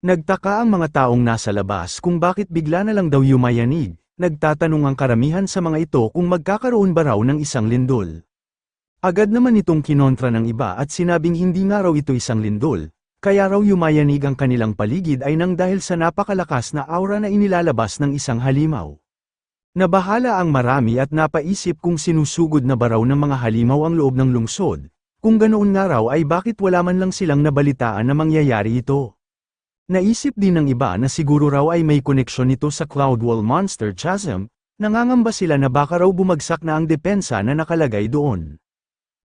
Nagtaka ang mga taong nasa labas kung bakit bigla na lang daw yumayanig. Nagtatanong ang karamihan sa mga ito kung magkakaroon ba raw ng isang lindol. Agad naman itong kinontra ng iba at sinabing hindi nga raw ito isang lindol, kaya raw yumayanig ang kanilang paligid ay nang dahil sa napakalakas na aura na inilalabas ng isang halimaw. Nabahala ang marami at napaisip kung sinusugod na ba raw ng mga halimaw ang loob ng lungsod, kung ganoon nga raw ay bakit wala man lang silang nabalitaan na mangyayari ito. Naisip din ng iba na siguro raw ay may koneksyon nito sa Cloudwall Monster Chasm, nangangamba sila na baka raw bumagsak na ang depensa na nakalagay doon.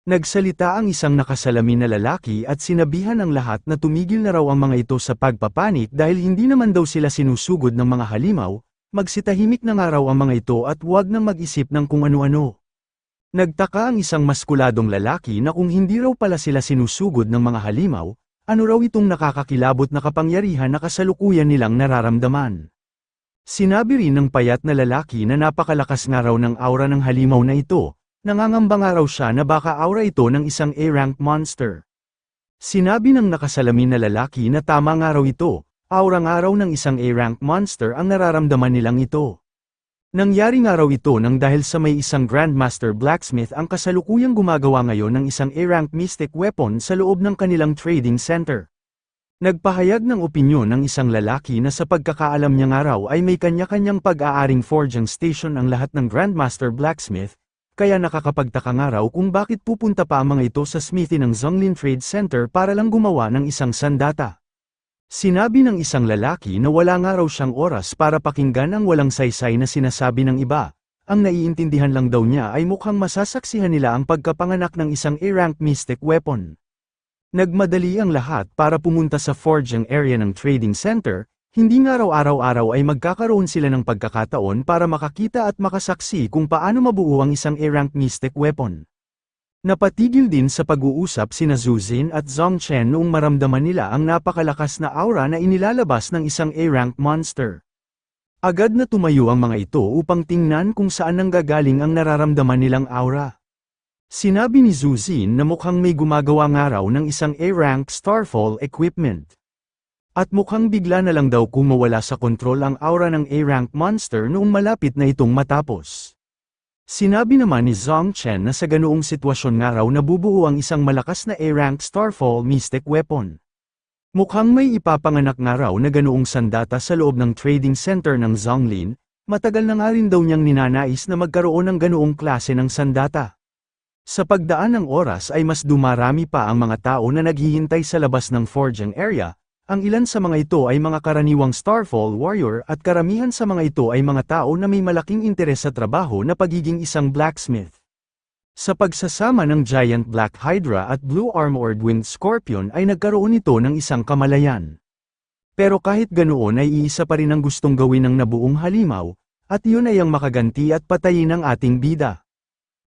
Nagsalita ang isang nakasalamin na lalaki at sinabihan ang lahat na tumigil na raw ang mga ito sa pagpapanik dahil hindi naman daw sila sinusugod ng mga halimaw, magsitahimik na nga raw ang mga ito at huwag nang mag-isip ng kung ano-ano. Nagtaka ang isang maskuladong lalaki na kung hindi raw pala sila sinusugod ng mga halimaw, ano raw itong nakakakilabot na kapangyarihan na kasalukuyan nilang nararamdaman. Sinabi rin ng payat na lalaki na napakalakas nga raw ng aura ng halimaw na ito, nangangamba nga raw siya na baka aura ito ng isang A-rank monster. Sinabi ng nakasalamin na lalaki na tama nga raw ito, aura nga raw ng isang A-rank monster ang nararamdaman nilang ito. Nangyari nga raw ito nang dahil sa may isang Grandmaster Blacksmith ang kasalukuyang gumagawa ngayon ng isang A-rank mystic weapon sa loob ng kanilang trading center. Nagpahayag ng opinyon ng isang lalaki na sa pagkakaalam niya nga raw ay may kanya-kanyang pag-aaring forging station ang lahat ng Grandmaster Blacksmith, kaya nakakapagtaka nga raw kung bakit pupunta pa ang mga ito sa smithy ng Zonglin Trade Center para lang gumawa ng isang sandata. Sinabi ng isang lalaki na wala nga raw siyang oras para pakinggan ang walang saysay na sinasabi ng iba. Ang naiintindihan lang daw niya ay mukhang masasaksihan nila ang pagkapanganak ng isang A-rank mystic weapon. Nagmadali ang lahat para pumunta sa forging area ng trading center, hindi nga raw araw-araw ay magkakaroon sila ng pagkakataon para makakita at makasaksi kung paano mabuo ang isang A-rank mystic weapon. Napatigil din sa pag-uusap sina Zhu Xin at Zhong Chen noong maramdaman nila ang napakalakas na aura na inilalabas ng isang A-rank monster. Agad na tumayo ang mga ito upang tingnan kung saan nanggagaling ang nararamdaman nilang aura. Sinabi ni Zhu Xin na mukhang may gumagawa nga raw ng isang A-rank Starfall equipment. At mukhang bigla na lang daw kung mawala sa kontrol ang aura ng A-rank monster noong malapit na itong matapos. Sinabi naman ni Zhong Chen na sa ganoong sitwasyon nga raw nabubuo ang isang malakas na A-rank Starfall mystic weapon. Mukhang may ipapanganak nga raw na ganoong sandata sa loob ng trading center ng Zonglin, matagal na nga rin daw niyang ninanais na magkaroon ng ganoong klase ng sandata. Sa pagdaan ng oras ay mas dumarami pa ang mga tao na naghihintay sa labas ng forging area. Ang ilan sa mga ito ay mga karaniwang Starfall warrior at karamihan sa mga ito ay mga tao na may malaking interes sa trabaho na pagiging isang blacksmith. Sa pagsasama ng Giant Black Hydra at Blue Armored Winged Scorpion ay nagkaroon ito ng isang kamalayan. Pero kahit ganoon ay iisa pa rin ang gustong gawin ng nabuong halimaw, at iyon ay ang makaganti at patayin ang ating bida.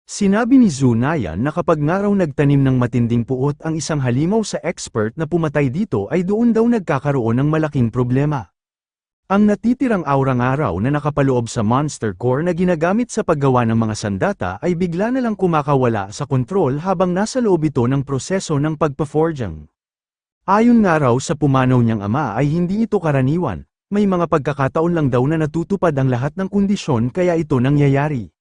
Sinabi ni Zhu Nayan na kapag nga raw nagtanim ng matinding puot ang isang halimaw sa expert na pumatay dito ay doon daw nagkakaroon ng malaking problema. Ang natitirang aura nga raw na nakapaloob sa monster core na ginagamit sa paggawa ng mga sandata ay bigla na lang kumakawala sa kontrol habang nasa loob ito ng proseso ng pagpa-forging. Ayon nga raw sa pumanaw niyang ama ay hindi ito karaniwan, may mga pagkakataon lang daw na natutupad ang lahat ng kondisyon kaya ito nangyayari.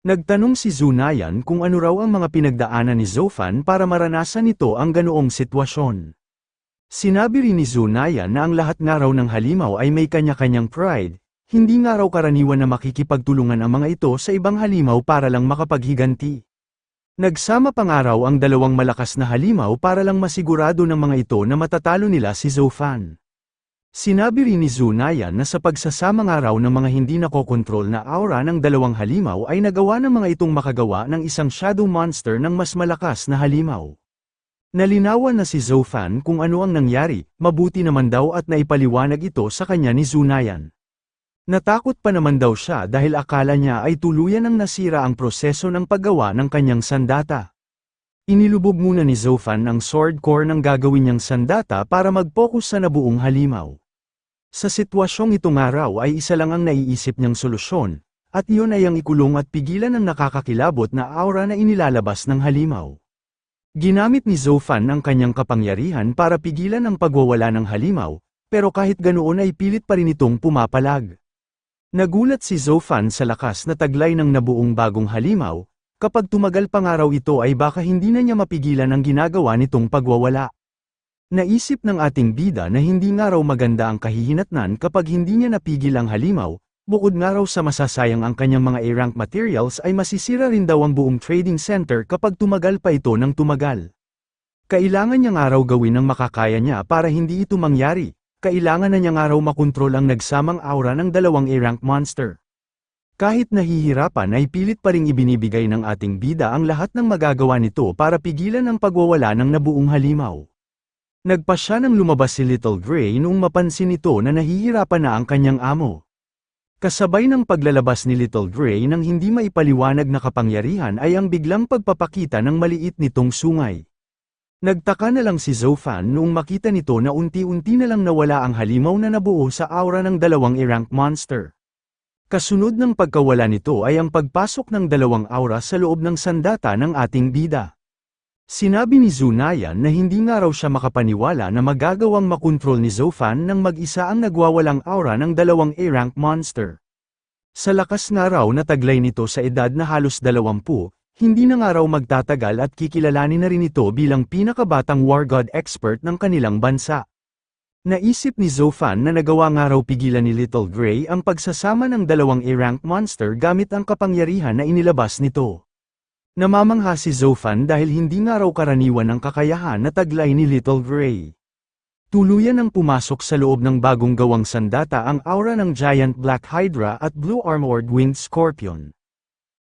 Nagtanong si Zhu Nayan kung ano raw ang mga pinagdaanan ni Zofan para maranasan nito ang ganoong sitwasyon. Sinabi rin ni Zhu Nayan na ang lahat nga raw ng halimaw ay may kanya-kanyang pride, hindi nga raw karaniwan na makikipagtulungan ang mga ito sa ibang halimaw para lang makapaghiganti. Nagsama pa nga raw ang dalawang malakas na halimaw para lang masigurado ng mga ito na matatalo nila si Zofan. Sinabi rin ni Zhu Nayan na sa pagsasama nga raw ng mga hindi nakokontrol na aura ng dalawang halimaw ay nagawa ng mga itong makagawa ng isang shadow monster ng mas malakas na halimaw. Nalinawan na si Zofan kung ano ang nangyari, mabuti naman daw at naipaliwanag ito sa kanya ni Zhu Nayan. Natakot pa naman daw siya dahil akala niya ay tuluyan ang nasira ang proseso ng paggawa ng kanyang sandata. Inilubog muna ni Zofan ang sword core ng gagawin niyang sandata para mag-focus sa nabuong halimaw. Sa sitwasyong ito nga raw ay isa lang ang naiisip niyang solusyon, at iyon ay ang ikulong at pigilan ang nakakakilabot na aura na inilalabas ng halimaw. Ginamit ni Zofan ang kanyang kapangyarihan para pigilan ang pagwawala ng halimaw, pero kahit ganoon ay pilit pa rin itong pumapalag. Nagulat si Zofan sa lakas na taglay ng nabuong bagong halimaw, kapag tumagal pa nga raw ito ay baka hindi na niya mapigilan ang ginagawa nitong pagwawala. Naisip ng ating bida na hindi nga raw maganda ang kahihinatnan kapag hindi niya napigil ang halimaw, bukod nga raw sa masasayang ang kanyang mga A-rank materials ay masisira rin daw ang buong trading center kapag tumagal pa ito ng tumagal. Kailangan niya nga raw gawin ang makakaya niya para hindi ito mangyari. Kailangan na niya nga raw makontrol ang nagsamang aura ng dalawang A-rank monster. Kahit nahihirapan ay pilit pa ring ibinibigay ng ating bida ang lahat ng magagawa nito para pigilan ang pagwawala ng nabuong halimaw. Nagpa siya nang lumabas si Little Gray noong mapansin nito na nahihirapan na ang kanyang amo. Kasabay ng paglalabas ni Little Gray ng hindi maipaliwanag na kapangyarihan ay ang biglang pagpapakita ng maliit nitong sungay. Nagtaka na lang si Zofan noong makita nito na unti-unti na lang nawala ang halimaw na nabuo sa aura ng dalawang A-rank monster. Kasunod ng pagkawala nito ay ang pagpasok ng dalawang aura sa loob ng sandata ng ating bida. Sinabi ni Zunayan na hindi nga raw siya makapaniwala na magagawang makontrol ni Zofan nang mag-isa ang nagwawalang aura ng dalawang A-rank monster. Sa lakas nga raw na taglay nito sa edad na halos 20, hindi na nga raw magtatagal at kikilalanin na rin ito bilang pinakabatang war god expert ng kanilang bansa. Naisip ni Zofan na nagawa nga raw pigilan ni Little Gray ang pagsasama ng dalawang A-rank monster gamit ang kapangyarihan na inilabas nito. Namamangha si Zofan dahil hindi nga raw karaniwan ang kakayahan na taglay ni Little Gray. Tuluyan ang pumasok sa loob ng bagong gawang sandata ang aura ng Giant Black Hydra at Blue Armored Winged Scorpion.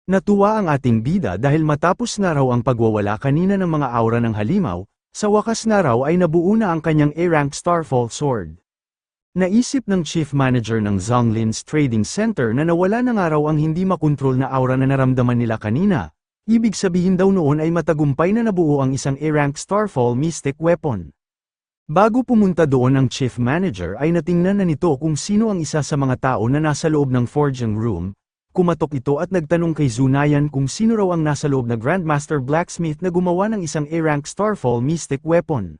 Natuwa ang ating bida dahil matapos nga raw ang pagwawala kanina ng mga aura ng halimaw, sa wakas nga raw ay nabuo na ang kanyang A-rank Starfall Sword. Naisip ng Chief Manager ng Zhonglin's Trading Center na nawala na nga raw ang hindi makontrol na aura na naramdaman nila kanina, ibig sabihin daw noon ay matagumpay na nabuo ang isang A-rank Starfall Mystic Weapon. Bago pumunta doon ang Chief Manager ay natingnan na nito kung sino ang isa sa mga tao na nasa loob ng forging room. Kumatok ito at nagtanong kay Zunayan kung sino raw ang nasa loob na Grandmaster Blacksmith na gumawa ng isang A-rank Starfall Mystic Weapon.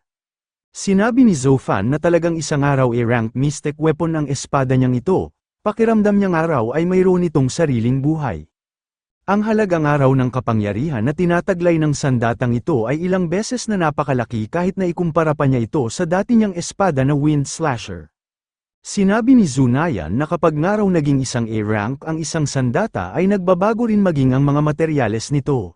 Sinabi ni Zofan na talagang isang araw A-rank Mystic Weapon ang espada niyang ito, pakiramdam niyang araw ay mayroon itong sariling buhay. Ang halagang araw ng kapangyarihan na tinataglay ng sandatang ito ay ilang beses na napakalaki kahit na ikumpara pa niya ito sa dati niyang espada na Wind Slasher. Sinabi ni Zunayan na kapag nga raw naging isang A-rank ang isang sandata ay nagbabago rin maging ang mga materyales nito.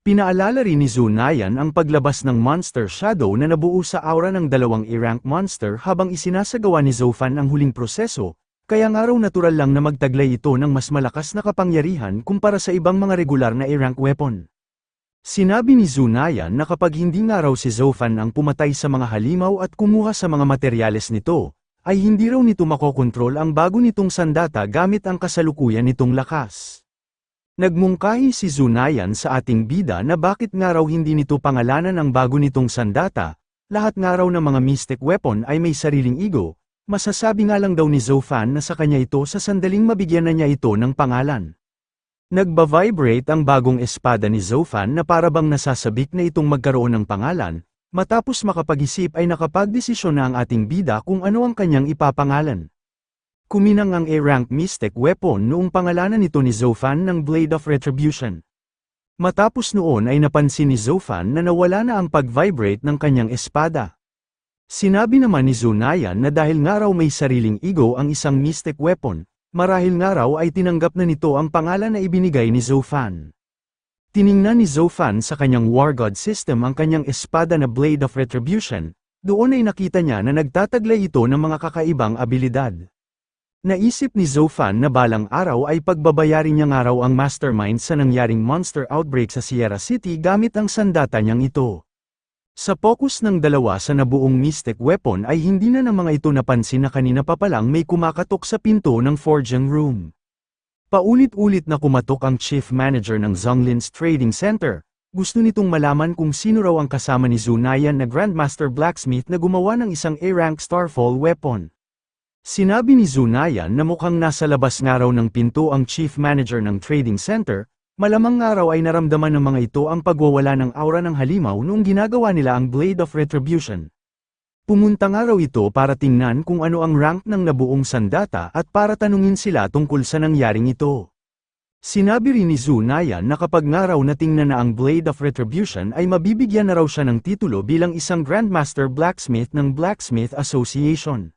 Pinaalala rin ni Zunayan ang paglabas ng Monster Shadow na nabuo sa aura ng dalawang A-rank monster habang isinasagawa ni Zofan ang huling proseso, kaya nga raw natural lang na magtaglay ito ng mas malakas na kapangyarihan kumpara sa ibang mga regular na A-rank weapon. Sinabi ni Zunayan na kapag hindi nga raw si Zofan ang pumatay sa mga halimaw at kumuha sa mga materyales nito, ay hindi raw nito makokontrol ang bago nitong sandata gamit ang kasalukuyan nitong lakas. Nagmungkahi si Zunayan sa ating bida na bakit nga raw hindi nito pangalanan ang bago nitong sandata, lahat nga raw ng mga mystic weapon ay may sariling ego, masasabi nga lang daw ni Zofan na sa kanya ito sa sandaling mabigyan na niya ito ng pangalan. Nagba-vibrate ang bagong espada ni Zofan na parabang nasasabik na itong magkaroon ng pangalan. Matapos makapag-isip ay nakapagdesisyon na ang ating bida kung ano ang kanyang ipapangalan. Kuminang ang A-rank Mystic Weapon noong pangalanan nito ni Zofan ng Blade of Retribution. Matapos noon ay napansin ni Zofan na nawala na ang pag-vibrate ng kanyang espada. Sinabi naman ni Zunayan na dahil nga raw may sariling ego ang isang Mystic Weapon, marahil nga raw ay tinanggap na nito ang pangalan na ibinigay ni Zofan. Tiningnan ni Zofan sa kanyang War God system ang kanyang espada na Blade of Retribution, doon ay nakita niya na nagtataglay ito ng mga kakaibang abilidad. Naisip ni Zofan na balang araw ay pagbabayarin niya nga raw ang mastermind sa nangyaring monster outbreak sa Sierra City gamit ang sandata niyang ito. Sa focus ng dalawa sa nabuong Mystic Weapon ay hindi na ng mga ito napansin na kanina pa palang may kumakatok sa pinto ng forging room. Paulit-ulit na kumatok ang Chief Manager ng Zhonglin's Trading Center. Gusto nitong malaman kung sino raw ang kasama ni Zunayan na Grandmaster Blacksmith na gumawa ng isang A-rank Starfall weapon. Sinabi ni Zunayan na mukhang nasa labas nga raw ng pinto ang Chief Manager ng Trading Center, malamang nga raw ay naramdaman ng mga ito ang pagwawala ng aura ng halimaw noong ginagawa nila ang Blade of Retribution. Pumunta nga raw ito para tingnan kung ano ang rank ng nabuong sandata at para tanungin sila tungkol sa nangyaring ito. Sinabi rin ni Zunayan na kapag nga raw natingnan na ang Blade of Retribution ay mabibigyan na raw siya ng titulo bilang isang Grandmaster Blacksmith ng Blacksmith Association.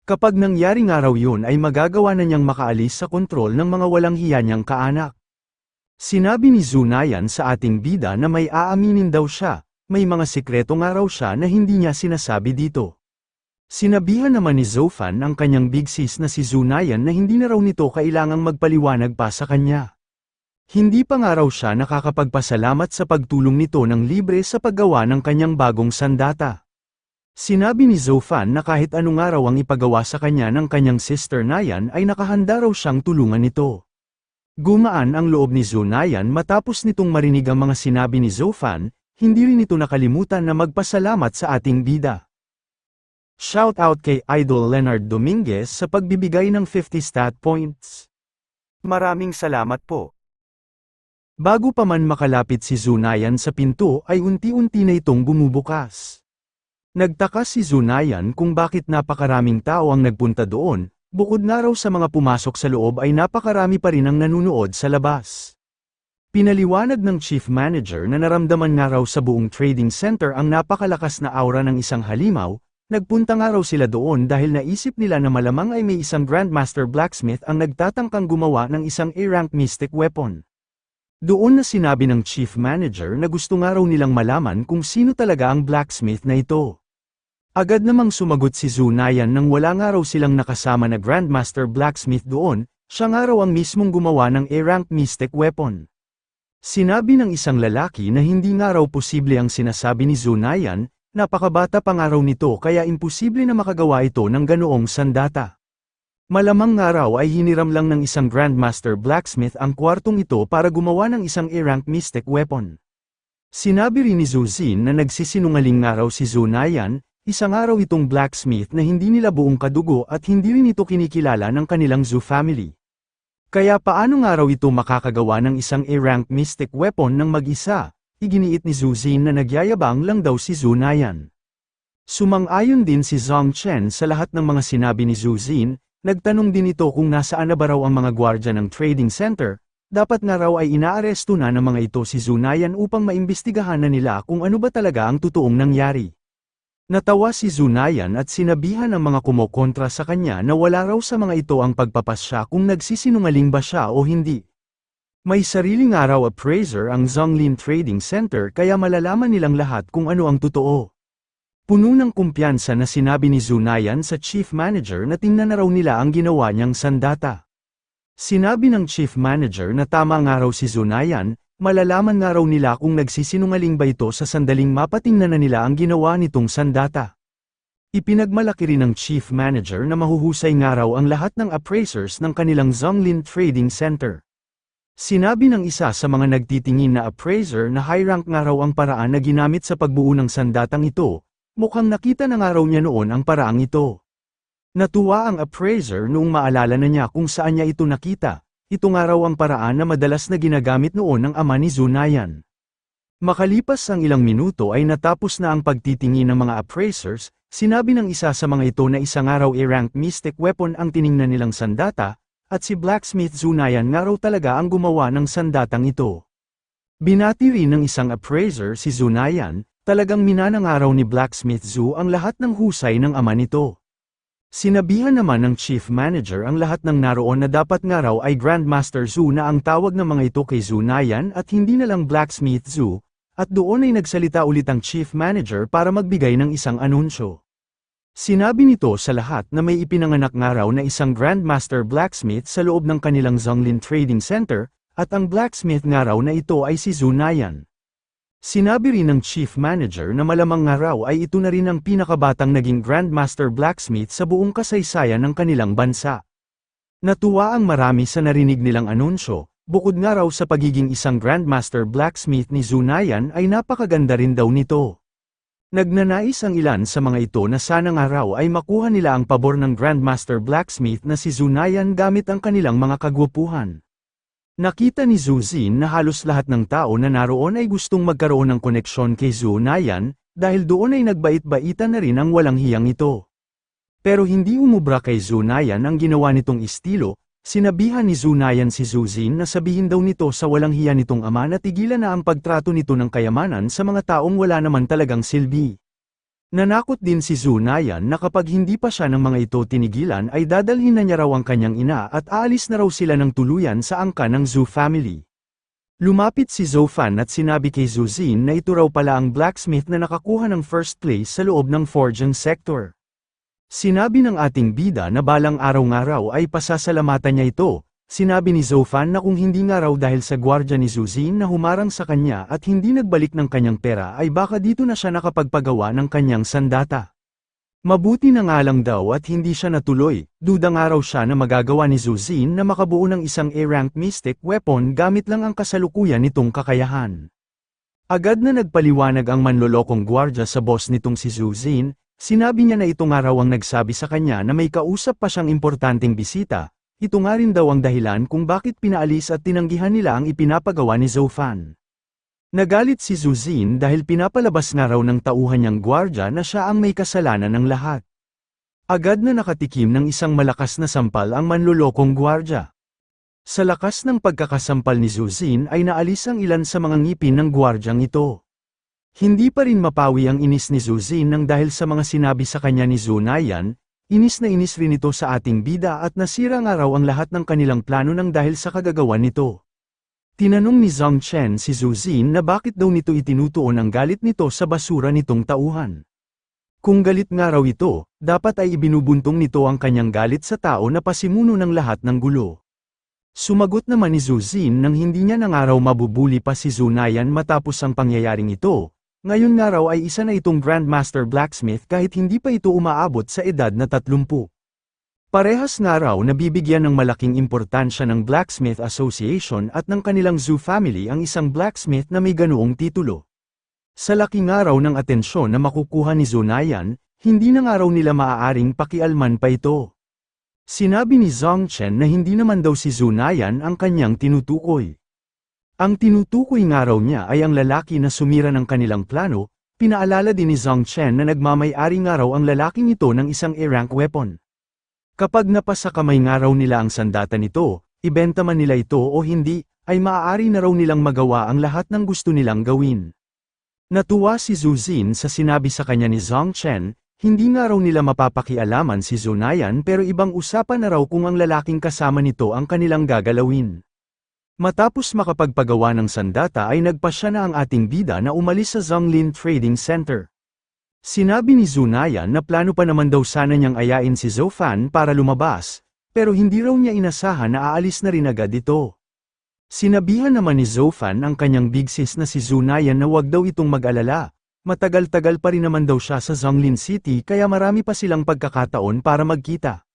Kapag nangyari nga raw yun ay magagawa na niyang makaalis sa kontrol ng mga walang hiya niyang kaanak. Sinabi ni Zunayan sa ating bida na may aaminin daw siya. May mga sikreto nga raw siya na hindi niya sinasabi dito. Sinabihan naman ni Zofan ang kanyang big sis na si Zunayan na hindi na raw nito kailangang magpaliwanag pa sa kanya. Hindi pa nga raw siya nakakapagpasalamat sa pagtulong nito ng libre sa paggawa ng kanyang bagong sandata. Sinabi ni Zofan na kahit ano nga raw ang ipagawa sa kanya ng kanyang sister Nayan ay nakahanda raw siyang tulungan nito. Gumaan ang loob ni Zunayan matapos nitong marinig ang mga sinabi ni Zofan. Hindi rin ito nakalimutan na magpasalamat sa ating bida. Shoutout kay Idol Leonard Dominguez sa pagbibigay ng 50 stat points. Maraming salamat po. Bago pa man makalapit si Zunayan sa pinto ay unti-unti na itong bumubukas. Nagtaka si Zunayan kung bakit napakaraming tao ang nagpunta doon, bukod nga raw sa mga pumasok sa loob ay napakarami pa rin ang nanunood sa labas. Pinaliwanag ng chief manager na naramdaman nga raw sa buong trading center ang napakalakas na aura ng isang halimaw, nagpunta nga raw sila doon dahil naisip nila na malamang ay may isang Grandmaster Blacksmith ang nagtatangkang gumawa ng isang A-rank mystic weapon. Doon na sinabi ng chief manager na gusto nga raw nilang malaman kung sino talaga ang blacksmith na ito. Agad namang sumagot si Zunayan nang wala nga raw silang nakasama na Grandmaster Blacksmith doon, siya nga raw ang mismong gumawa ng A-rank mystic weapon. Sinabi ng isang lalaki na hindi nga raw posible ang sinasabi ni Zunayan, napakabata pa nga raw nito kaya imposible na makagawa ito ng ganoong sandata. Malamang nga raw ay hiniram lang ng isang Grandmaster Blacksmith ang kwartong ito para gumawa ng isang A-rank mystic weapon. Sinabi rin ni Zuzin na nagsisinungaling nga raw si Zunayan, isa nga raw itong blacksmith na hindi nila buong kadugo at hindi rin ito kinikilala ng kanilang Zoo family. Kaya paano nga raw ito makakagawa ng isang A-rank mystic weapon ng mag-isa? Iginiit ni Zuzin na nagyayabang lang daw si Zunayan. Sumang-ayon din si Zong Chen sa lahat ng mga sinabi ni Zuzin, nagtanong din ito kung nasaan na ba raw ang mga gwardya ng trading center, dapat nga raw ay inaaresto na ng mga ito si Zunayan upang maimbestigahan na nila kung ano ba talaga ang totoong nangyari. Natawa si Zunayan at sinabihan ng mga kumokontra sa kanya na wala raw sa mga ito ang pagpapasya kung nagsisinungaling ba siya o hindi. May sariling araw appraiser ang Zonglin Trading Center kaya malalaman nilang lahat kung ano ang totoo. Puno ng kumpiyansa na sinabi ni Zunayan sa chief manager na tingnan na raw nila ang ginawa niyang sandata. Sinabi ng chief manager na tama nga raw si Zunayan, malalaman nga raw nila kung nagsisinungaling ba ito sa sandaling mapatingnan na nila ang ginawa nitong sandata. Ipinagmalaki rin ng chief manager na mahuhusay nga raw ang lahat ng appraisers ng kanilang Zonglin Trading Center. Sinabi ng isa sa mga nagtitingin na appraiser na high rank nga raw ang paraan na ginamit sa pagbuo ng sandatang ito, mukhang nakita na nga raw niya noon ang paraang ito. Natuwa ang appraiser noong maalala na niya kung saan niya ito nakita. Ito nga raw ang paraan na madalas na ginagamit noon ng ama ni Zunayan. Makalipas ang ilang minuto ay natapos na ang pagtitingin ng mga appraisers, sinabi ng isa sa mga ito na isa nga raw A-rank mystic weapon ang tiningnan nilang sandata, at si Blacksmith Zunayan nga raw talaga ang gumawa ng sandatang ito. Binati rin ng isang appraiser si Zunayan, talagang minana nga raw ni Blacksmith Zu ang lahat ng husay ng ama nito. Sinabihan naman ng chief manager ang lahat ng naroon na dapat nga raw ay Grandmaster Zu na ang tawag ng mga ito kay Zunayan at hindi na lang Blacksmith Zu, at doon ay nagsalita ulit ang chief manager para magbigay ng isang anunsyo. Sinabi nito sa lahat na may ipinanganak nga raw na isang Grandmaster Blacksmith sa loob ng kanilang Zonglin Trading Center, at ang blacksmith nga raw na ito ay si Zunayan. Sinabi rin ng chief manager na malamang nga raw ay ito na rin ang pinakabatang naging Grandmaster Blacksmith sa buong kasaysayan ng kanilang bansa. Natuwa ang marami sa narinig nilang anunsyo, bukod nga raw sa pagiging isang Grandmaster Blacksmith ni Zunayan ay napakaganda rin daw nito. Nagnanais ang ilan sa mga ito na sana nga raw ay makuha nila ang pabor ng Grandmaster Blacksmith na si Zunayan gamit ang kanilang mga kagwapuhan. Nakita ni Zuzin na halos lahat ng tao na naroon ay gustong magkaroon ng koneksyon kay Zunayan, dahil doon ay nagbait-baitan na rin ang walang hiyang ito. Pero hindi umubra kay Zunayan ang ginawa nitong estilo, sinabihan ni Zunayan si Zuzin na sabihin daw nito sa walang hiya nitong ama na tigilan na ang pagtrato nito ng kayamanan sa mga taong wala naman talagang silbi. Nanakot din si Zunayan na kapag hindi pa siya ng mga ito tinigilan ay dadalhin na niya raw ang kanyang ina at aalis na raw sila ng tuluyan sa angka ng Zhu family. Lumapit si Zofan at sinabi kay Zuzin na ito raw pala ang blacksmith na nakakuha ng first place sa loob ng forging sector. Sinabi ng ating bida na balang araw nga raw ay pasasalamatan niya ito. Sinabi ni Zofan na kung hindi nga raw dahil sa gwardya ni Zuzin na humarang sa kanya at hindi nagbalik ng kanyang pera ay baka dito na siya nakapagpagawa ng kanyang sandata. Mabuti na nga lang daw at hindi siya natuloy, duda nga raw siya na magagawa ni Zuzin na makabuo ng isang A-rank mystic weapon gamit lang ang kasalukuyan nitong kakayahan. Agad na nagpaliwanag ang manlolokong gwardya sa boss nitong si Zuzin, sinabi niya na ito nga raw ang nagsabi sa kanya na may kausap pa siyang importanteng bisita. Ito nga rin daw ang dahilan kung bakit pinaalis at tinanggihan nila ang ipinapagawa ni Zofan. Nagalit si Zuzin dahil pinapalabas nga raw ng tauhan niyang gwardya na siya ang may kasalanan ng lahat. Agad na nakatikim ng isang malakas na sampal ang manlolokong gwardya. Sa lakas ng pagkakasampal ni Zuzin ay naalis ang ilan sa mga ngipin ng gwardyang ito. Hindi pa rin mapawi ang inis ni Zuzin nang dahil sa mga sinabi sa kanya ni Zunayan. Inis na inis rin ito sa ating bida at nasira nga raw ang lahat ng kanilang plano nang dahil sa kagagawan nito. Tinanong ni Zhang Chen si Zuzin na bakit daw nito itinutuon ang galit nito sa basura nitong tauhan. Kung galit nga raw ito, dapat ay ibinubuntong nito ang kanyang galit sa tao na pasimuno ng lahat ng gulo. Sumagot naman ni Zuzin nang hindi niya na nga raw mabubuli pa si Zunayan matapos ang pangyayaring ito. Ngayon nga raw ay isa na itong Grandmaster Blacksmith kahit hindi pa ito umaabot sa edad na 30. Parehas nga raw na bibigyan ng malaking importansya ng Blacksmith Association at ng kanilang Zhu family ang isang blacksmith na may ganoong titulo. Sa laki nga raw ng atensyon na makukuha ni Zunayan, hindi na nga raw nila maaaring pakialman pa ito. Sinabi ni Zhang Chen na hindi naman daw si Zunayan ang kanyang tinutukoy. Ang tinutukoy nga raw niya ay ang lalaki na sumira ng kanilang plano, pinaalala din ni Zhang Chen na nagmamay-ari nga raw ang lalaking ito ng isang A-rank weapon. Kapag napasa kamay nga raw nila ang sandata nito, ibenta man nila ito o hindi, ay maaari na raw nilang magawa ang lahat ng gusto nilang gawin. Natuwa si Zuzin sa sinabi sa kanya ni Zhang Chen, hindi nga raw nila mapapakialaman si Zunayan pero ibang usapan na raw kung ang lalaking kasama nito ang kanilang gagalawin. Matapos makapagpagawa ng sandata ay nagpasya na ang ating bida na umalis sa Zhonglin Trading Center. Sinabi ni Zunayan na plano pa naman daw sana niyang ayain si Zofan para lumabas, pero hindi raw niya inasahan na aalis na rin agad ito. Sinabihan naman ni Zofan ang kanyang big sis na si Zunayan na wag daw itong mag-alala, matagal-tagal pa rin naman daw siya sa Zhonglin City kaya marami pa silang pagkakataon para magkita.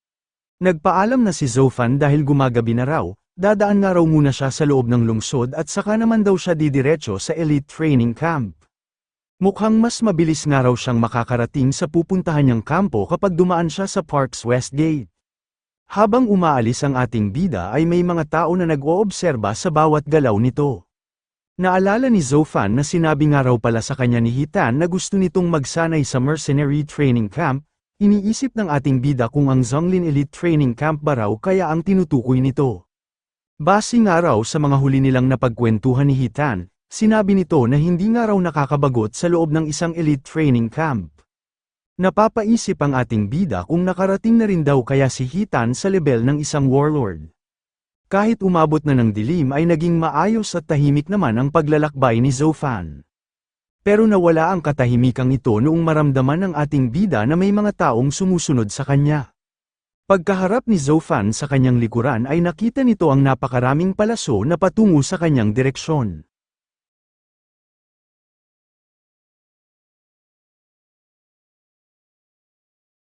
Nagpaalam na si Zofan dahil gumagabi na raw. Dadaan nga raw muna siya sa loob ng lungsod at saka naman daw siya didiretso sa elite training camp. Mukhang mas mabilis nga raw siyang makakarating sa pupuntahan niyang kampo kapag dumaan siya sa Park's West Gate. Habang umaalis ang ating bida ay may mga tao na nag-oobserba sa bawat galaw nito. Naalala ni Zofan na sinabi nga raw pala sa kanya ni Hitan na gusto nitong magsanay sa mercenary training camp, iniisip ng ating bida kung ang Zhonglin Elite Training Camp ba raw kaya ang tinutukoy nito. Base nga raw sa mga huli nilang napagkwentuhan ni Hitan, sinabi nito na hindi nga raw nakakabagot sa loob ng isang elite training camp. Napapaisip ang ating bida kung nakarating na rin daw kaya si Hitan sa level ng isang warlord. Kahit umabot na ng dilim ay naging maayos at tahimik naman ang paglalakbay ni Zofan. Pero nawala ang katahimikang ito noong maramdaman ng ating bida na may mga taong sumusunod sa kanya. Pagkaharap ni Zofan sa kanyang likuran ay nakita nito ang napakaraming palaso na patungo sa kanyang direksyon.